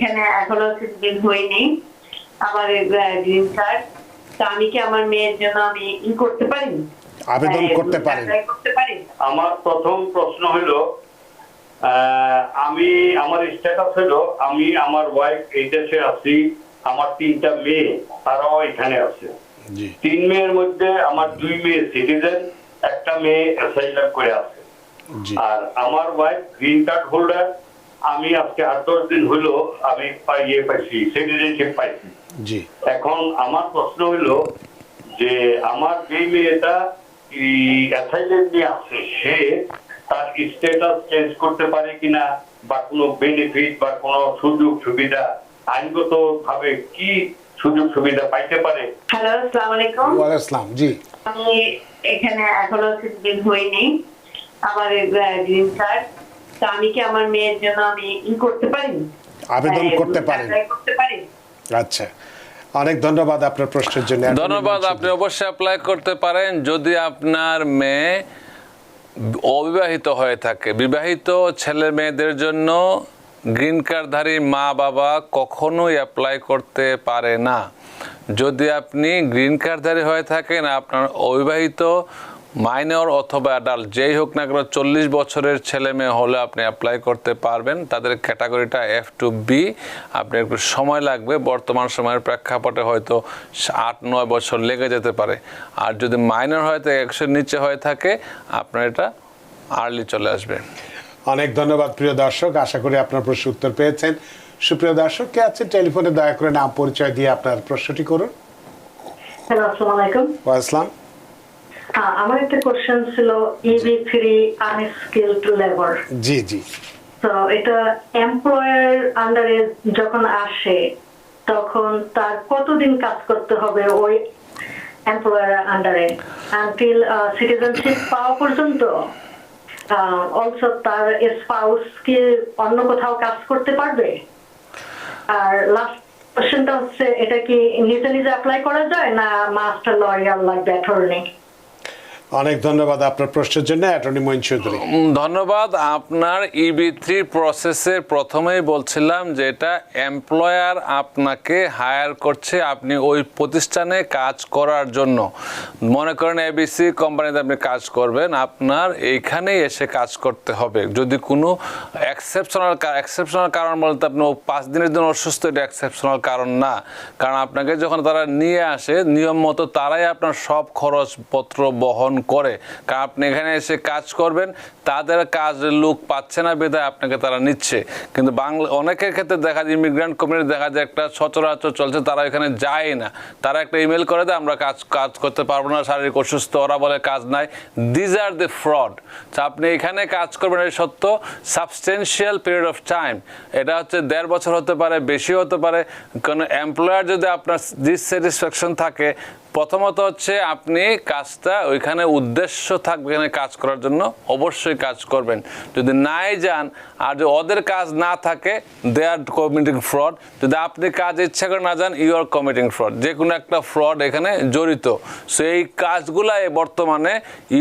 এখানে এখনো সিটিজেন হইনি, আমার গ্রিন কার্ড। তো আমি কি আমার মেয়ের জন্য আমি করতে পারি, আবেদন করতে পারেন? আমার প্রথম প্রশ্ন হলো, আমি আমার স্ট্যাটাস হলো আমি আমার ওয়াইফ এই দেশে আছি, আমার 3টা মেয়ে তারাও এখানে আছে। 3 মেয়ের মধ্যে আমার 2 মেয়ে সিটিজেন, একটা মেয়ে অ্যাসাইলাম করে আছে। আর আমার ওয়াইফ গ্রিন কার্ড হোল্ডার। আমি আজকে 8-10 দিন হলো আমি পাইছি, সিটিজেনশিপ পাইছি। এখন আমার প্রশ্ন হলো যে আমার যে মেয়েটা অ্যাসাইলাম নিয়ে আছে, সে তার স্ট্যাটাস চেঞ্জ করতে পারে কিনা, বা কোনো বেনিফিট বা কোনো সুযোগ সুবিধা আইনগত ভাবে কি সুযোগ সুবিধা পাইতে পারে? হ্যালো, আসসালামু আলাইকুম। ওয়ালাইকুম আসসালাম। জি, আমি এখানে এখনো সিটিজেন হইনি, আমার গ্রিন কার্ড। তো আমি কি আমার মেয়ের জন্য আমি করতে পারি, আবেদন করতে পারেন? আচ্ছা, অনেক ধন্যবাদ আপনার প্রশ্নের জন্য। ধন্যবাদ। আপনি অবশ্যই অ্যাপ্লাই করতে পারেন যদি আপনার মেয়ে অবিবাহিত হয়ে থাকে। বিবাহিত ছেলে মেয়েদের জন্য গ্রিন কার্ডধারী মা বাবা কখনোই অ্যাপ্লাই করতে পারে না। যদি আপনি গ্রিন কার্ডধারী হয়ে থাকেন, আপনার অবিবাহিত মাইনর অথবা অ্যাডাল্ট যেই হোক না কেন 40 বছরের ছেলে মেয়ে হলে আপনি অ্যাপ্লাই করতে পারবেন। তাদের ক্যাটাগরিটা F2B। আপনি একটু সময় লাগবে, বর্তমান সময়ের প্রেক্ষাপটে হয়তো 8-9 বছর লেগে যেতে পারে। আর যদি মাইনর হয়তো 100-এর নিচে হয়ে থাকে, আপনার এটা আর্লি চলে আসবে। অনেক ধন্যবাদ প্রিয় দর্শক, আশা করি আপনার প্রশ্ন উত্তর পেয়েছেন। সুপ্রিয় দর্শক, কে আছেন টেলিফোনে, দয়া করে নাম পরিচয় দিয়ে আপনার প্রশ্নটি করুন। হ্যালো, আসসালামু আলাইকুম। ওয়ালাইকুম। আমার একটা কোশ্চেন ছিল EB3 আনস্কিলড লেবার। জি জি। তো এটা এমপ্লয়ার আন্ডারে যখন আসে তখন তার কতদিন কাজ করতে হবে ওই এমপ্লয়ার আন্ডারে আনটিল সিটিজেনশিপ পাওয়া পর্যন্ত? অলসো তার স্পাউস কি অন্য কোথাও কাজ করতে পারবে? আর লাস্ট কোশ্চেনটা হচ্ছে, এটা কি নিজে নিজে অ্যাপ্লাই করা যায় না মাস্টার লয়ার লাগবে, অ্যাটর্নি? অনেক ধন্যবাদ আপনার প্রশ্নের জন্য, অ্যাটর্নি মঈন চৌধুরী। ধন্যবাদ। আপনার EB3 প্রসেসে প্রথমেই বলছিলাম যে এটা এমপ্লয়ার আপনাকে হায়ার করছে আপনি ওই প্রতিষ্ঠানে কাজ করার জন্য। মনে করেন ABC কোম্পানিতে আপনি কাজ করবেন, আপনার এইখানেই এসে কাজ করতে হবে। যদি কোনো এক্সেপশনাল কারণ বলতে আপনি 5 দিনের জন্য অসুস্থ, এটা এক্সেপশনাল কারণ না। কারণ আপনাকে যখন তারা নিয়ে আসে নিয়ম মতো তারাই আপনার সব খরচপত্র বহন করে। কারণ আপনি এখানে এসে কাজ করবেন, তাদের কাজের লোক পাচ্ছে না বিধায় আপনাকে তারা নিচ্ছে। কিন্তু অনেকের ক্ষেত্রে দেখা যায়, ইমিগ্রেন্ট কমিউনিটি দেখা যায় একটা সচরাচর চলছে, তারা এখানে যায় না। তারা একটা ইমেল করে দেয় আমরা কাজ করতে পারবো না, শারীরিক অসুস্থ, ওরা বলে কাজ নাই। These are the fraud. আপনি এখানে কাজ করবেন এই সত্য সাবস্টেন্সিয়াল পিরিয়ড অফ টাইম, এটা হচ্ছে 1.5 বছর হতে পারে, বেশি হতে পারে। কোনো এমপ্লয়ার যদি আপনার ডিসস্যাটিসফ্যাকশন থাকে, প্রথমত হচ্ছে আপনি কাজটা ওইখানে উদ্দেশ্য থাকবে এখানে কাজ করার জন্য, অবশ্যই কাজ করবেন। যদি নাই যান আর যদি ওদের কাজ না থাকে, দে আর কমিটিং ফ্রড। যদি আপনি কাজ ইচ্ছা করে না যান, ইউ আর কমিটিং ফ্রড। যে কোনো একটা ফ্রড এখানে জড়িত। সো এই কাজগুলাই বর্তমানে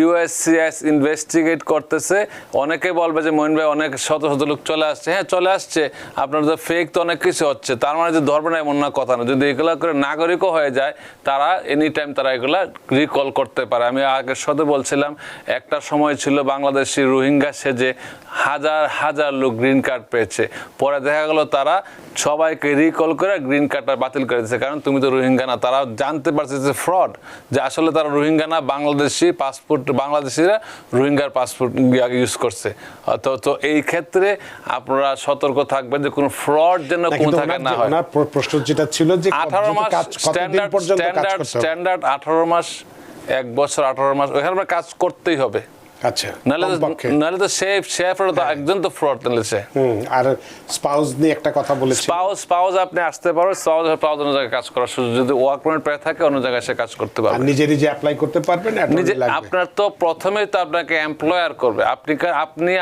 USCIS ইনভেস্টিগেট করতেছে। অনেকে বলবে যে মঈন ভাই অনেক শত শত লোক চলে আসছে। হ্যাঁ, চলে আসছে, আপনার তো ফেক তো অনেক কিছু হচ্ছে, তার মানে যে ধরবে না এমন না কথা না। যদি এগুলো করে নাগরিকও হয়ে যায়, তারা এনি টাইম তারা এগুলা রিকল করতে পারে। আমি আগের সাথে বলছিলাম, একটা সময় ছিল বাংলাদেশি রোহিঙ্গা সেজে হাজার হাজার লোক গ্রিন কার্ড পেয়েছে। পরে দেখা গেল তারা সবাইকে রিকল করে গ্রিন কার্ডটা বাতিল করে দিয়েছে, কারণ তুমি তো রোহিঙ্গা না। তারা জানতে পারছে যে ফ্রড, যে আসলে তারা রোহিঙ্গা না, বাংলাদেশি পাসপোর্ট, বাংলাদেশিরা রোহিঙ্গার পাসপোর্ট ইউজ করছে। তো এই ক্ষেত্রে আপনারা সতর্ক থাকবেন যে কোনো ফ্রড যেন কোনো থাকে না হয়। প্রশ্ন যেটা ছিল যে 18 মাস স্ট্যান্ডার্ড 18 মাস, 1 বছর 18 মাস ওখানে আমরা কাজ করতেই হবে। আচ্ছা, নাহলে তো একজন তো ফ্রড নিলেছে। আর স্পাউস নিয়ে একটা কথা বলেছি, স্পাউস আপনি আসতে পারবেন, স্পাউস অন্য জায়গায় কাজ করার সুযোগ, যদি ওয়ার্ক পারমিট পেয়ে থাকে অন্য জায়গায় সে কাজ করতে পারবে। নিজে নিজে অ্যাপ্লাই করতে পারবেন। আপনার তো প্রথমেই তো আপনাকে এমপ্লয়ার করবে।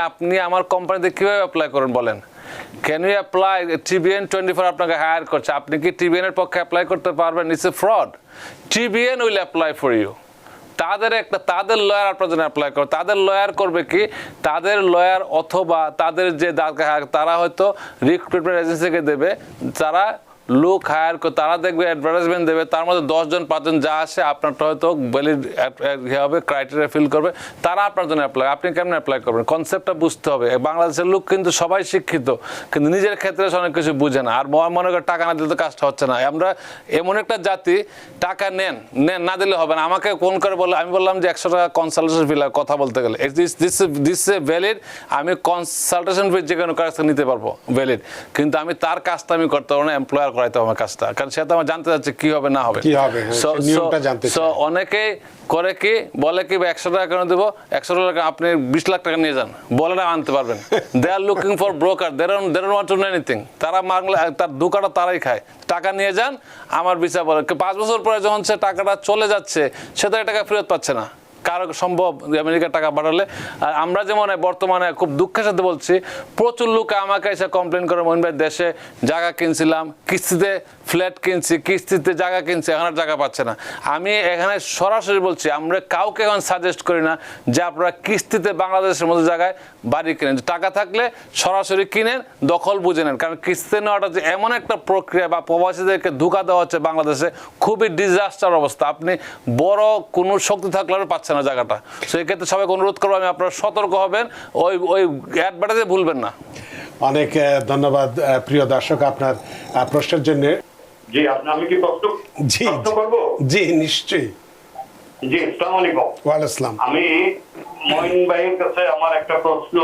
আপনি আমার কোম্পানিতে কিভাবে অ্যাপ্লাই করেন বলেন? Can you apply? TBN 24 আপনাকে হায়ার করছে, আপনি কি TBN এর পক্ষে অ্যাপ্লাই করতে পারবেন? It's a fraud. TBN will apply for you. তাদের লয়ার আপনার জন্য অ্যাপ্লাই করে। তাদের লয়ার করবে কি, তাদের লয়ার অথবা তাদের যে তারা হয়তো রিক্রুটমেন্ট এজেন্সিকে দেবে, তারা লোক হায়ার করে, তারা দেখবে অ্যাডভার্টাইজমেন্ট দেবে, তার মধ্যে 10 জন 5 জন যা আসে আপনারটা হয়তো ভ্যালিড হবে, ক্রাইটেরিয়া ফিল করবে, তারা আপনার জন্য অ্যাপ্লাই। আপনি কেমন অ্যাপ্লাই করবেন, কনসেপ্টটা বুঝতে হবে। বাংলাদেশের লোক কিন্তু সবাই শিক্ষিত, কিন্তু নিজের ক্ষেত্রে অনেক কিছু বুঝে না। আর মনে করে টাকা না দিলে তো কাজটা হচ্ছে না। আমরা এমন একটা জাতি, টাকা নেন না দিলে হবে না। আমাকে ফোন করে বলে, আমি বললাম যে 100 টাকা কনসালটেশন ফি কথা বলতে গেলে, দিস এ ভ্যালিড, আমি কনসালটেশন ফি যে কোনো কাজ নিতে পারবো ভ্যালিড, কিন্তু আমি তার কাজটা আমি করতে পারবো না, এমপ্লয়ার করাইতে হবে আমার কাজটা, কারণ সেটা আমার জানতে চাচ্ছে কি হবে না হবে। অনেকেই করে কি বলে কি 100 টাকা কেন দেবো, 100 টাকা আপনি 20 লাখ টাকা নিয়ে যান, বলে না আনতে পারবেন। They are looking for broker, they don't want to know anything. তারা মাগলে তার দোকানটা তারাই খায়, টাকা নিয়ে যান আমার বিচার বলে। 5 বছর পরে যখন সে টাকাটা চলে যাচ্ছে, সে তো টাকা ফেরত পাচ্ছে না। কারো সম্ভব আমেরিকার টাকা পাঠালে? আর আমরা যেমন বর্তমানে খুব দুঃখের সাথে বলছি, প্রচুর লোক আমাকে এসে কমপ্লেন করে, মহিন ভাই দেশে জায়গা কিনছিলাম, কিস্তিতে ফ্ল্যাট কিনছি, কিস্তিতে জায়গা কিনছি, এখন আর জায়গা পাচ্ছে না। আমি এখানে সরাসরি বলছি, আমরা কাউকে এখন সাজেস্ট করি না যে আপনারা কিস্তিতে বাংলাদেশের মতো জায়গায় বাড়ি কিনেন। টাকা থাকলে সরাসরি কিনেন, দখল বুঝে নেন, কারণ কিস্তিতে নেওয়াটা যে এমন একটা প্রক্রিয়া, বা প্রবাসীদেরকে ধোঁকা দেওয়া হচ্ছে বাংলাদেশে, খুবই ডিজাস্টার অবস্থা। আপনি বড় কোনো শক্তি থাকলে আর পাচ্ছেন না জায়গাটা। সেই ক্ষেত্রে সবাইকে অনুরোধ করবো, আমি আপনারা সতর্ক হবেন, ওই অ্যাডভার্টাইজে ভুলবেন না। অনেক ধন্যবাদ প্রিয় দর্শক আপনার প্রশ্নের জন্য। জি, আমি কি প্রশ্ন করব? জি নিশ্চয়ই। জি, আসসালামু আলাইকুম। ওয়ালাইকুম আসসালাম। আমি মঈন ভাইয়ের কাছে আমার একটা প্রশ্ন,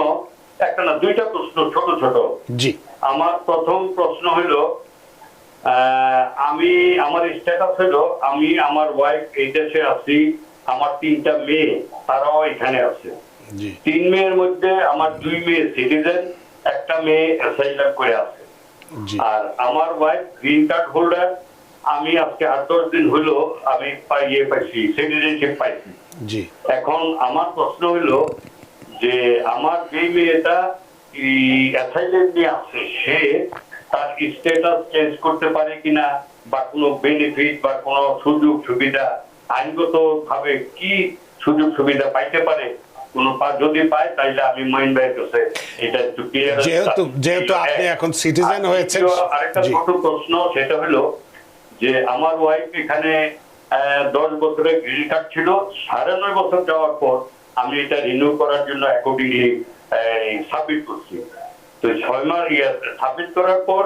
একটা না দুইটা প্রশ্ন, ছোট ছোট। জি। আমার প্রথম প্রশ্ন হলো, আমার স্ট্যাটাস হলো, আমি আমার ওয়াইফ এই দেশে আছি, আমার 3টা মেয়ে তারাও এখানে আছে। 3 মেয়ের মধ্যে আমার 2 মেয়ে সিটিজেন, একটা মেয়ে অ্যাসাইলাম করে আছে। আর আমার ওয়াইফ গ্রিন কার্ড হোল্ডার। আমি আজকে 8-10 দিন হলো আমি পাইছি, সিটিজেনশিপ পাইছি। এখন আমার প্রশ্ন হলো যে আমার যে মেয়েটা অ্যাসাইলাম নিয়ে আছে, সে তার স্ট্যাটাস চেঞ্জ করতে পারে কিনা, বা কোনো বেনিফিট বা কোনো সুযোগ সুবিধা আইনগত ভাবে কি সুযোগ সুবিধা পাইতে পারে, যদি পায় তাইলে আমি মঈন ভাইয়ের কাছে এটা একটু ক্লিয়ার। যেহেতু আপনি এখন সিটিজেন হয়েছেন। আরেকটা ছোট প্রশ্ন, সেটা হলো যে আমার ওয়াইফ এখানে 10 বছরের গ্রিন কার্ড ছিল, 9.5 বছর যাওয়ার পর আমি এটা রিনিউ করার জন্য অ্যাকর্ডিংলি সাবমিট করছি। তো 6 মাস সাবমিট করার পর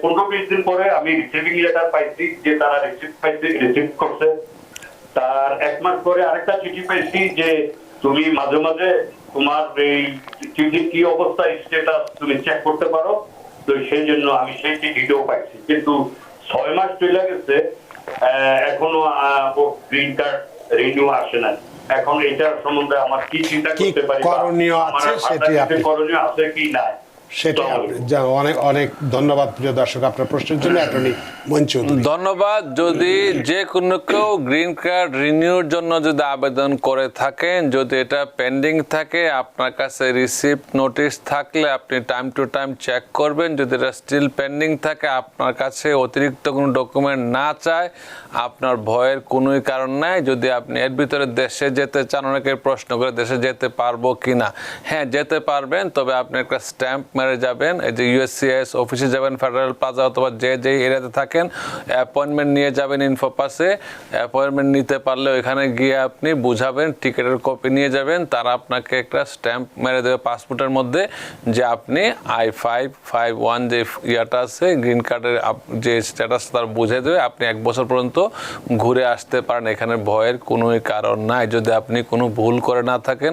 15-20 দিন পরে আমি রিসিভিং লেটার পাইছি যে তারা রিসিভ করছে। তার 1 মাস পরে আরেকটা চিঠি পাইছি যে তুমি মাঝে মাঝে তোমার এই চিঠি কি অবস্থা স্ট্যাটাস তুমি চেক করতে পারো। তো সেই জন্য আমি সেই চিঠিটাও পাইছি, কিন্তু 6 মাস চলে গেছে, এখনো গ্রিন কার্ড রিনিউ আসে না। এখন এটার সম্বন্ধে আমার কি চিন্তা করতে পারি, করণীয় আছে সেটি আপনি করণীয় আছে কি না, সেটা অনেক অনেক ধন্যবাদ প্রিয় দর্শক আপনার প্রশ্নের জন্য। অ্যাটর্নি মঈন চৌধুরী, ধন্যবাদ। যদি যে কোনো কেউ গ্রিন কার্ড রিনিউর জন্য যদি আবেদন করে থাকেন, যদি এটা পেন্ডিং থাকে, আপনার কাছে রিসিপ্ট নোটিশ থাকলে আপনি টাইম টু টাইম চেক করবেন। যদি এটা স্টিল পেন্ডিং থাকে, আপনার কাছে অতিরিক্ত কোনো ডকুমেন্ট না চায়, আপনার ভয়ের কোনোই কারণ নাই। যদি আপনি এর ভিতরে দেশে যেতে চান, অনেকে প্রশ্ন করে দেশে যেতে পারবো কিনা, হ্যাঁ যেতে পারবেন, তবে আপনি একটা স্ট্যাম্প মেরে যাবেন, এই যে USCIS অফিসে যাবেন, ফেডারেল প্লাজা অথবা যে এরিয়াতে থাকেন, অ্যাপয়েন্টমেন্ট নিয়ে যাবেন ইনফোপাসে। অ্যাপয়েন্টমেন্ট নিতে পারলে ওইখানে গিয়ে আপনি বুঝাবেন, টিকিটের কপি নিয়ে যাবেন, তারা আপনাকে একটা স্ট্যাম্প মেরে দেবে পাসপোর্টের মধ্যে যে আপনি I-551 যে ইয়াটা আছে গ্রিন কার্ডের যে স্ট্যাটাস তার বুঝে দেবে, আপনি 1 বছর পর্যন্ত ঘুরে আসতে পারেন। এখানে ভয়ের কোনোই কারণ নাই। যদি আপনি কোনো ভুল করে না থাকেন,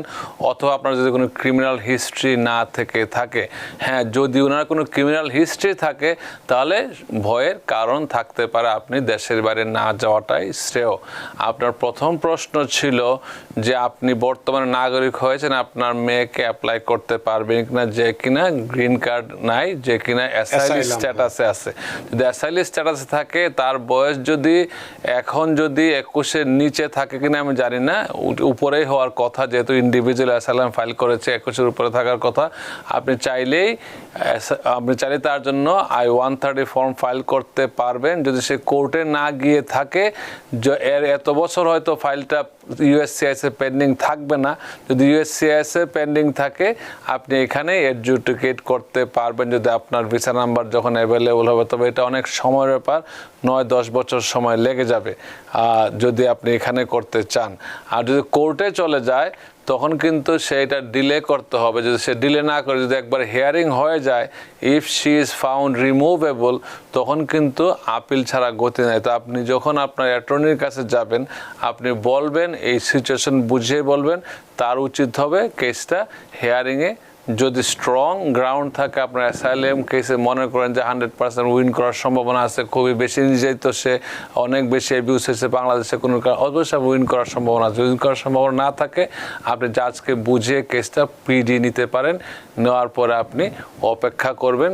অথবা আপনার যদি কোনো ক্রিমিনাল হিস্ট্রি না থেকে থাকে, হ্যাঁ যদি ওনার কোনো ক্রিমিনাল হিস্ট্রি থাকে তাহলে ভয়ের কারণ থাকতে পারে, আপনি দেশের বাইরে না যাওয়াটাই শ্রেয়। আপনার প্রথম প্রশ্ন ছিল যে আপনি বর্তমানে নাগরিক হয়েছেন, আপনার মেয়েকে অ্যাপ্লাই করতে পারবেন কিনা, যে কিনা গ্রিন কার্ড নাই, যে কিনা অ্যাসাইলি স্ট্যাটাসে আছে। যদি অ্যাসাইলি স্ট্যাটাসে থাকে, তার বয়স যদি এখন যদি 21-এর নিচে থাকে কিনা আমি জানি না, উপরেই হওয়ার কথা, যেহেতু ইন্ডিভিজুয়াল অ্যাসাইলাম ফাইল করেছে 21-এর উপরে থাকার কথা। আপনি চাইলে চাইলেই তার জন্য I-130 ফর্ম ফাইল করতে পারবেন। যদি সে কোর্টে না গিয়ে থাকে, এর এত বছর হয়তো ফাইলটা USCIS পেন্ডিং থাকবে না। যদি USCIS পেন্ডিং থাকে, আপনি এখানে এডজুডিকেট করতে পারবেন যদি আপনার ভিসা নাম্বার যখন অ্যাভেলেবল হবে। তবে এটা অনেক সময়ের ব্যাপার, 9-10 বছর সময় লেগে যাবে যদি আপনি এখানে করতে চান। আর যদি কোর্টে চলে যায় তখন কিন্তু সেটা ডিলে করতে হবে। যদি সে ডিলে না করে, যদি একবার হিয়ারিং হয়ে যায়, if she is found removable, তখন কিন্তু আপিল ছাড়া গতি নেই। তো আপনি যখন আপনার অ্যাটর্নির কাছে যাবেন, আপনি বলবেন, এই সিচুয়েশন বুঝিয়ে বলবেন, তার উচিত হবে কেসটা হিয়ারিংয়ে যদি স্ট্রং গ্রাউন্ড থাকে, আপনার অ্যাসাইলাম কেসে মনে করেন যে 100% উইন করার সম্ভাবনা আছে, খুবই বেশি নির্যাতিত, সে অনেক বেশি অ্যাবিউজ হয়েছে বাংলাদেশে, কোনো অবশ্যই উইন করার সম্ভাবনা আছে। উইন করার সম্ভাবনা না থাকে, আপনি জাজকে বুঝিয়ে কেসটা পিডি নিতে পারেন। নেওয়ার পরে আপনি অপেক্ষা করবেন,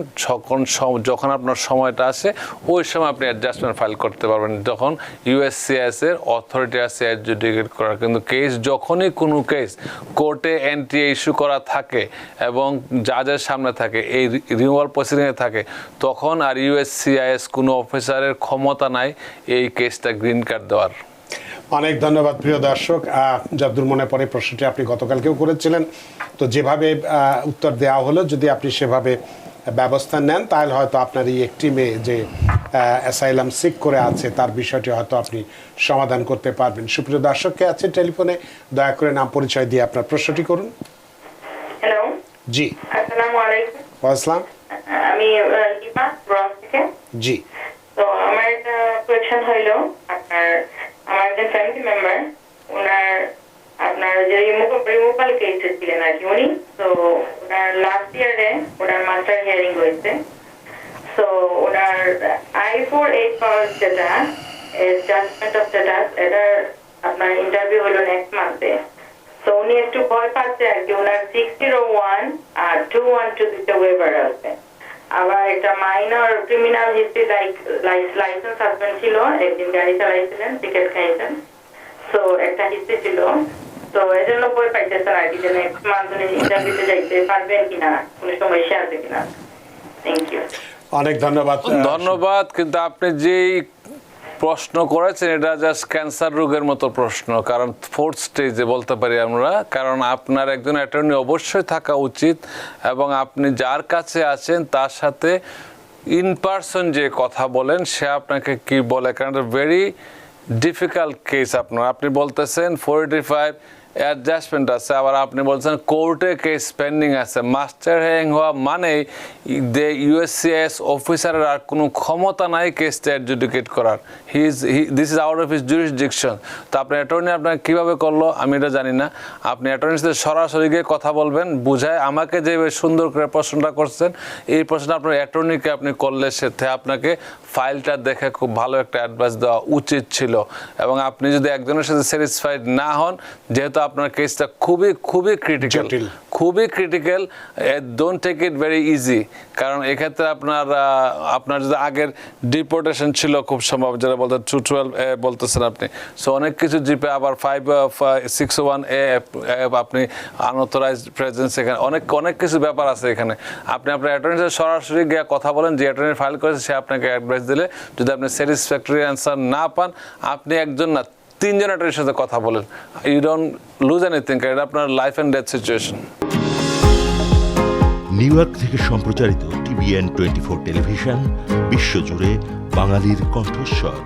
যখন আপনার সময়টা আসে ওই সময় আপনি অ্যাডজাস্টমেন্ট ফাইল করতে পারবেন, যখন USCIS এর অথরিটি আছে অ্যাডজুডিকেট করার। কিন্তু কেস যখনই কোনো কেস কোর্টে এন্ট্রি ইস্যু করা থাকে এবং জাজের সামনে থাকে, এই রিমুভাল প্রসিডিংয়ে থাকে, তখন আর USCIS কোনো অফিসারের ক্ষমতা নাই এই কেসটা গ্রিন কার্ড দেওয়ার। অনেক ধন্যবাদ প্রিয় দর্শক। যতদূর মনে পড়ে প্রশ্নটি আপনি গতকালকেও করেছিলেন, তো যেভাবে উত্তর দেওয়া হলো, যদি আপনি সেভাবে ব্যবস্থা নেন, তাহলে হয়তো আপনার এই একটি মেয়ে যে অ্যাসাইলাম সিক করে আছে তার বিষয়টি হয়তো আপনি সমাধান করতে পারবেন। সুপ্রিয় দর্শককে আছে টেলিফোনে, দয়া করে নাম পরিচয় দিয়ে আপনার প্রশ্নটি করুন। হ্যালো, জি, আসসালামু আলাইকুম। ওয়ালাইকুম। আমি লিপা ব্রস থেকে। জি, তো আমার একটা কোয়েশ্চেন হইলো, আমার একজন ফ্যামিলি মেম্বার, আপনার যে রিমুভাল কেসে ছিলেন আর কি উনি, তো ওনার লাস্ট ইয়ারে ওনার মাস্টার হিয়ারিং হয়েছে। তো ওনার I-48 পাওয়ার যেটা জাজমেন্ট অফ স্ট্যাটাস, এটার আপনার ইন্টারভিউ হলো নেক্সট মান্থে। তো উনি একটু ভয় পাচ্ছে আর কি, ওনার 601 আর 212 দিতে ওয়েভার আছে। আবার একটা minor criminal history, licence suspend ছিল, একদিন গাড়ি চালাইছিলেন, টিকেট খাইছেন, তো একটা হিস্ট্রি ছিল। তো এই জন্য বই পাইতেছেন আর কি, যে নেক্সট মান্থ উনি ইন্টারভিউতে যাইতে পারবেন কিনা, কোনো সমস্যা আছে কিনা। Thank you. অনেক ধন্যবাদ। কিন্তু আপনি যেই প্রশ্ন করেছেন এটা জাস্ট ক্যান্সার রোগের মতো প্রশ্ন, কারণ 4th স্টেজে বলতে পারি আমরা। কারণ আপনার একজন অ্যাটর্নি অবশ্যই থাকা উচিত এবং আপনি যার কাছে আছেন তার সাথে ইন পারসন যে কথা বলেন, সে আপনাকে কি বলে, কারণ ভেরি ডিফিকাল্ট কেস। আপনি বলতেছেন 485 অ্যাডজাস্টমেন্ট আছে, আবার আপনি বলছেন কোর্টে কেস পেন্ডিং আছে। মাস্টার হিয়ারিং হওয়া মানে USCIS অফিসারের আর কোনো ক্ষমতা নাই কেসটা অ্যাডজুডিকেট করার। This is out of his jurisdiction. তো আপনার অ্যাটর্নি আপনাকে কীভাবে করলো আমি এটা জানি না। আপনি অ্যাটর্নির সাথে সরাসরি গিয়ে কথা বলবেন, বুঝায়। আমাকে যেভাবে সুন্দর করে প্রশ্নটা করছেন, এই প্রশ্নটা আপনার অ্যাটর্নিকে আপনি করলে সাথে আপনাকে ফাইলটা দেখে খুব ভালো একটা অ্যাডভাইস দেওয়া উচিত ছিল। এবং আপনি যদি একজনের সাথে স্যাটিসফাইড না হন, যেহেতু আপনার কেসটা খুবই critical, don't take it very easy. কারণ এক্ষেত্রে আপনার যদি আগের ডিপোর্টেশন ছিল খুব সম্ভব, যেটা বলতে 212 বলতেছেন আপনি, সো অনেক কিছু জিপে, আবার 561 আপনি আনঅথরাইজড প্রেজেন্স, এখানে অনেক কিছু ব্যাপার আছে এখানে। আপনি আপনার অ্যাটর্নির সাথে সরাসরি গিয়ে কথা বলেন, যে অ্যাটর্নি ফাইল করেছে সে আপনাকে অ্যাডভাইস দিলে, যদি আপনি স্যাটিসফ্যাক্টরি অ্যান্সার না পান, আপনি একজন না 3 জন অ্যাটর্নির সাথে কথা বলেন। ইউ ডোন্ট লুজ এনিথিং, এটা আপনার life and death situation. New York থেকে সম্প্রচারিত TVN 24 টেলিভিশন, বিশ্বজুড়ে বাঙালির কণ্ঠস্বর।